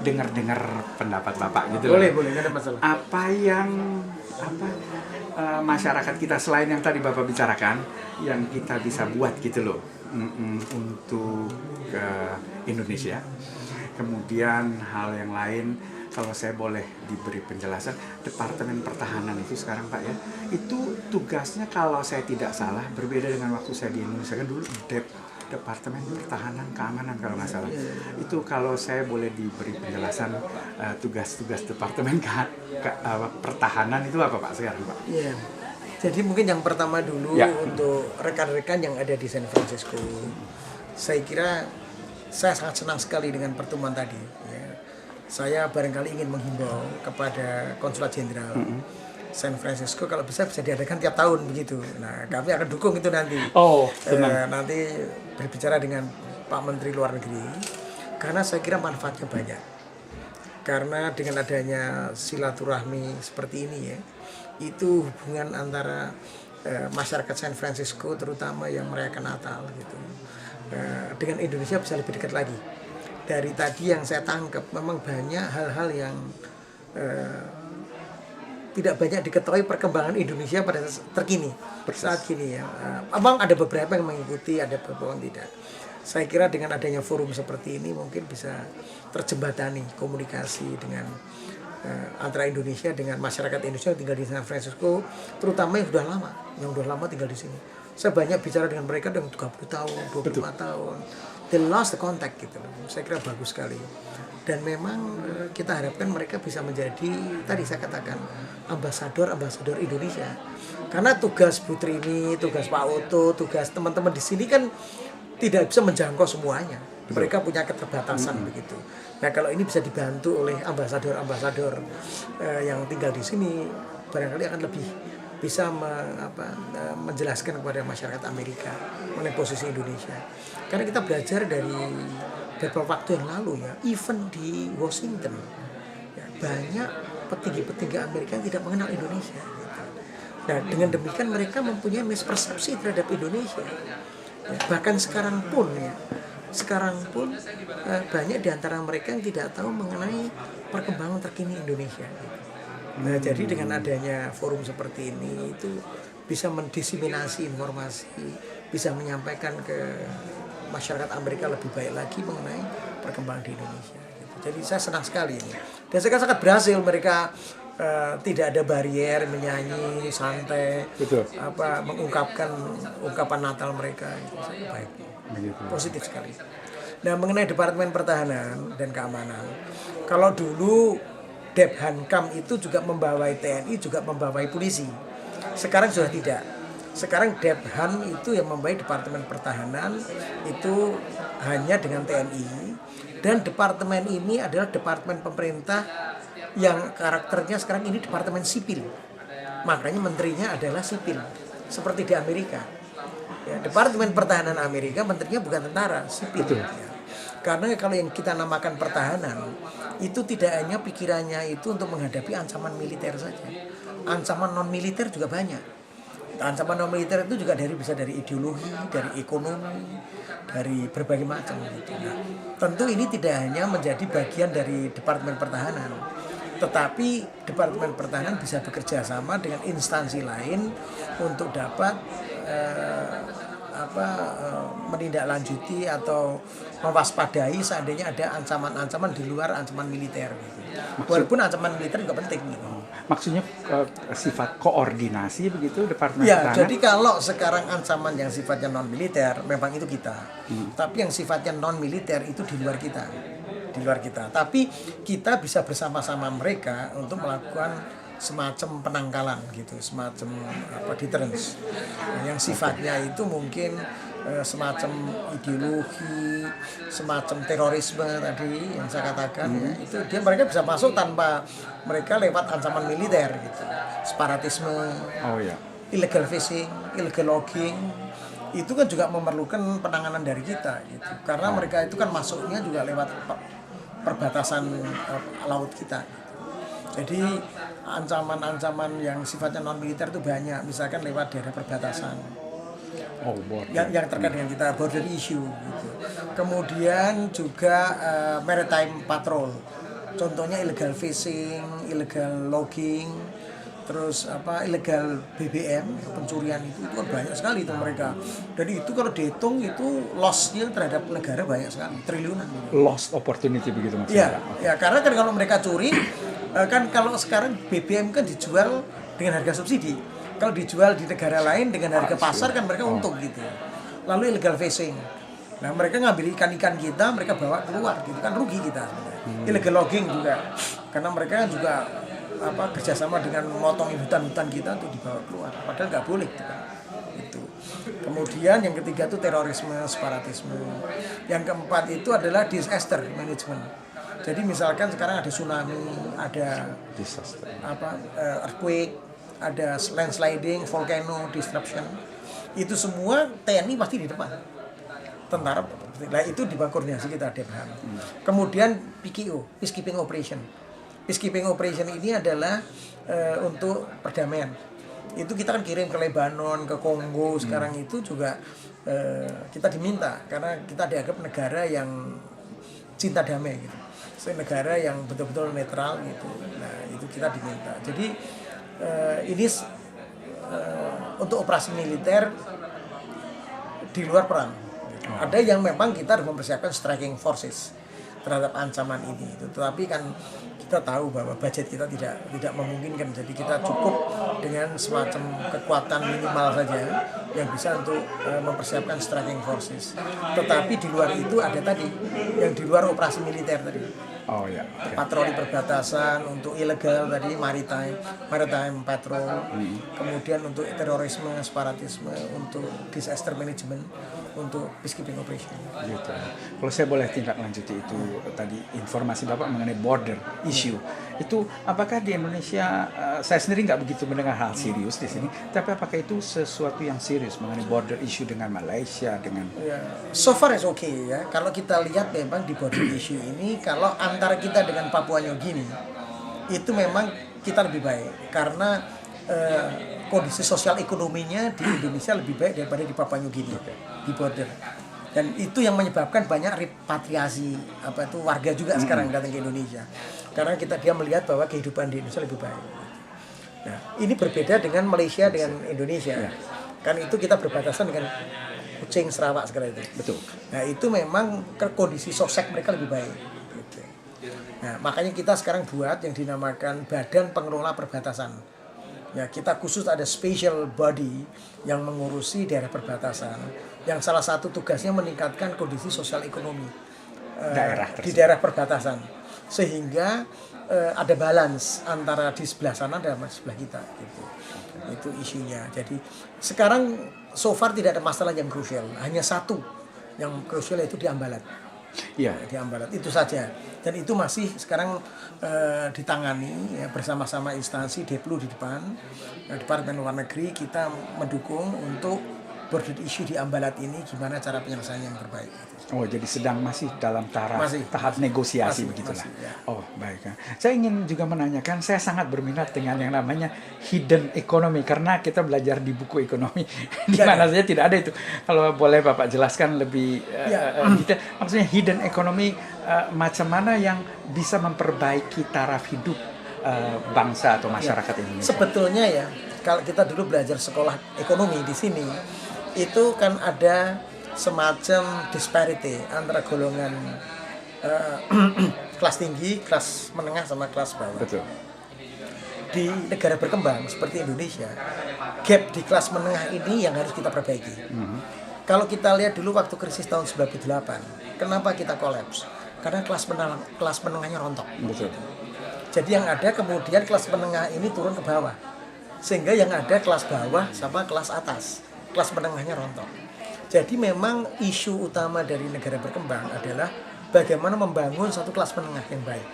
dengar-dengar pendapat Bapak gitu. Boleh, nggak ada masalah. Masyarakat kita selain yang tadi Bapak bicarakan, yang kita bisa buat gitu loh, untuk Indonesia. Kemudian hal yang lain, kalau saya boleh diberi penjelasan, Departemen Pertahanan itu sekarang Pak ya, itu tugasnya kalau saya tidak salah berbeda dengan waktu saya di Indonesia. Kan dulu Departemen Pertahanan Keamanan kalau nggak salah. Itu kalau saya boleh diberi penjelasan tugas-tugas Departemen Pertahanan itu apa Pak sekarang Pak? Iya. Jadi mungkin yang pertama dulu untuk rekan-rekan yang ada di San Francisco, saya kira saya sangat senang sekali dengan pertemuan tadi. Ya. Saya barangkali ingin menghimbau kepada Konsulat Jenderal San Francisco kalau bisa diadakan tiap tahun begitu. Nah, kami akan dukung itu nanti. Nanti berbicara dengan Pak Menteri Luar Negeri, karena saya kira manfaatnya banyak. Karena dengan adanya silaturahmi seperti ini ya, itu hubungan antara masyarakat San Francisco terutama yang merayakan Natal gitu, dengan Indonesia bisa lebih dekat lagi. Dari tadi yang saya tangkap memang banyak hal-hal yang tidak banyak diketahui perkembangan Indonesia pada terkini saat kini ya. Memang ada beberapa yang mengikuti, ada beberapa yang tidak. Saya kira dengan adanya forum seperti ini mungkin bisa terjembatani komunikasi dengan antara Indonesia dengan masyarakat Indonesia yang tinggal di San Francisco, terutama yang sudah lama tinggal di sini. Saya banyak bicara dengan mereka dengan 30 tahun, 25 tahun. They lost the contact gitu. Saya kira bagus sekali. Dan memang kita harapkan mereka bisa menjadi, tadi saya katakan, ambasador Indonesia. Karena tugas Bu Trini, tugas Pak Oto, tugas teman-teman di sini kan tidak bisa menjangkau semuanya. Mereka punya keterbatasan begitu. Nah, kalau ini bisa dibantu oleh ambasador yang tinggal di sini, barangkali akan lebih bisa menjelaskan kepada masyarakat Amerika mengenai posisi Indonesia. Karena kita belajar dari beberapa waktu yang lalu ya, even di Washington ya, banyak petinggi-petinggi Amerika yang tidak mengenal Indonesia. Nah, dengan demikian mereka mempunyai mispersepsi terhadap Indonesia. Ya, bahkan sekarang pun banyak di antara mereka yang tidak tahu mengenai perkembangan terkini Indonesia. Nah, jadi dengan adanya forum seperti ini itu bisa mendiseminasi informasi, bisa menyampaikan ke masyarakat Amerika lebih baik lagi mengenai perkembangan di Indonesia. Jadi saya senang sekali ini. Dan saya sangat berhasil mereka tidak ada barier, menyanyi santai, mengungkapkan ungkapan Natal mereka itu baik, positif sekali. Nah, mengenai Departemen Pertahanan dan Keamanan, kalau dulu Debhankam itu juga membawai TNI, juga membawai polisi. Sekarang sudah tidak. Sekarang Debhan itu yang membawai Departemen Pertahanan itu hanya dengan TNI, dan departemen ini adalah departemen pemerintah yang karakternya sekarang ini departemen sipil. Makanya menterinya adalah sipil, seperti di Amerika. Ya, Departemen Pertahanan Amerika menterinya bukan tentara, sipil. Ya. Karena kalau yang kita namakan pertahanan itu tidak hanya pikirannya itu untuk menghadapi ancaman militer saja. Ancaman non militer juga banyak. Ancaman non militer itu juga bisa dari ideologi, dari ekonomi, dari berbagai macam gitu. Nah, tentu ini tidak hanya menjadi bagian dari Departemen Pertahanan, tetapi Departemen Pertahanan bisa bekerja sama dengan instansi lain untuk dapat menindaklanjuti atau mewaspadai seandainya ada ancaman-ancaman di luar ancaman militer gitu. Walaupun ancaman militer juga penting gitu. Maksudnya sifat koordinasi begitu Departemen Ya, Pertahanan? jadi kalau sekarang ancaman yang sifatnya non militer memang itu kita. Tapi yang sifatnya non militer itu di luar kita. Tapi kita bisa bersama-sama mereka untuk melakukan semacam penangkalan gitu, semacam deterrence. Yang sifatnya itu mungkin semacam ideologi, semacam terorisme tadi yang saya katakan ya, itu mereka bisa masuk tanpa mereka lewat ancaman militer gitu. Separatisme, illegal fishing, illegal logging, itu kan juga memerlukan penanganan dari kita gitu. Karena mereka itu kan masuknya juga lewat perbatasan laut kita. Jadi ancaman-ancaman yang sifatnya non militer itu banyak, misalkan lewat daerah perbatasan. Yang terkait dengan kita border issue gitu. Kemudian juga maritime patrol. Contohnya illegal fishing, illegal logging, terus illegal BBM, pencurian itu kan banyak sekali itu mereka. Dan itu kalau dihitung itu loss-nya terhadap negara banyak sekali, triliunan. Lost opportunity begitu maksudnya. Ya, karena kan kalau mereka curi, kan kalau sekarang BBM kan dijual dengan harga subsidi. Kalau dijual di negara lain dengan harga pasar kan mereka untung gitu. Lalu illegal fishing. Nah mereka ngambil ikan-ikan kita, mereka bawa keluar gitu kan, rugi kita sebenarnya. Illegal logging juga, karena mereka kan juga kerjasama dengan memotong hutan-hutan kita untuk dibawa keluar, padahal nggak boleh gitu kan. Itu. Kemudian yang ketiga itu terorisme, separatisme. Yang keempat itu adalah disaster management. Jadi misalkan sekarang ada tsunami, ada earthquake, ada landsliding, volcano disruption. Itu semua TNI pasti di depan. Tentara, nah itu di bawah koordinasi kita DPH. Kemudian PKO, peacekeeping operation. Peacekeeping operation ini adalah untuk perdamaian. Itu kita kan kirim ke Lebanon, ke Kongo. Sekarang itu juga kita diminta karena kita dianggap negara yang cinta damai gitu. Negara yang betul-betul netral gitu. Nah itu kita diminta. Jadi ini untuk operasi militer di luar perang. Ada yang memang kita harus mempersiapkan striking forces terhadap ancaman ini. Tetapi kan kita tahu bahwa budget kita tidak memungkinkan. Jadi kita cukup dengan semacam kekuatan minimal saja yang bisa untuk mempersiapkan striking forces. Tetapi di luar itu ada tadi yang di luar operasi militer tadi. Oh ya. Okay. Patroli perbatasan untuk ilegal tadi, maritime patrol. Kemudian untuk terorisme, separatisme, untuk disaster management, untuk peacekeeping operation. Gitu. Kalau saya boleh tindak lanjuti itu tadi informasi Bapak mengenai border issue. Itu apakah di Indonesia saya sendiri nggak begitu mendengar hal serius di sini, tapi apakah itu sesuatu yang serius mengenai border issue dengan Malaysia dengan so far is okay ya. Kalau kita lihat memang di border issue ini kalau antara kita dengan Papua New Guinea itu memang kita lebih baik karena kondisi sosial ekonominya di Indonesia lebih baik daripada di Papua New Guinea di border. Dan itu yang menyebabkan banyak repatriasi warga juga sekarang datang ke Indonesia. Karena dia melihat bahwa kehidupan di Indonesia lebih baik. Nah, ini berbeda dengan Malaysia dengan Indonesia. Kan itu kita berbatasan dengan Kuching, Sarawak sekarang itu. betul. Nah, itu memang kondisi sosial mereka lebih baik. Gitu. Nah, makanya kita sekarang buat yang dinamakan Badan Pengelola Perbatasan. Ya, kita khusus ada special body yang mengurusi daerah perbatasan, yang salah satu tugasnya meningkatkan kondisi sosial ekonomi di daerah perbatasan, sehingga ada balance antara di sebelah sana dan di sebelah kita. Gitu. Itu isunya. Jadi sekarang so far tidak ada masalah yang krusial, hanya satu yang krusial yaitu di Ambalat. Iya, Di Ambalat itu saja, dan itu masih sekarang ditangani ya, bersama-sama instansi Deplu di depan, Departemen Luar Negeri kita mendukung untuk border issue di Ambalat ini gimana cara penyelesaian yang terbaik. Oh, jadi sedang masih dalam tahap negosiasi begitulah. Ya. Oh, baik. Saya ingin juga menanyakan, saya sangat berminat dengan yang namanya hidden economy karena kita belajar di buku ekonomi di mana saja tidak ada itu. Kalau boleh Bapak jelaskan lebih detail, maksudnya hidden economy macam mana yang bisa memperbaiki taraf hidup bangsa atau masyarakat Indonesia. Sebetulnya ya, kalau kita dulu belajar sekolah ekonomi di sini, itu kan ada semacam disparity antara golongan kelas tinggi, kelas menengah sama kelas bawah. Betul. Di negara berkembang seperti Indonesia, gap di kelas menengah ini yang harus kita perbaiki. Kalau kita lihat dulu waktu krisis tahun 98, kenapa kita kolaps? Karena kelas menengahnya rontok. Betul. Jadi yang ada kemudian kelas menengah ini turun ke bawah, sehingga yang ada kelas bawah sama kelas atas, kelas menengahnya rontok. Jadi memang isu utama dari negara berkembang adalah bagaimana membangun satu kelas menengah yang baik.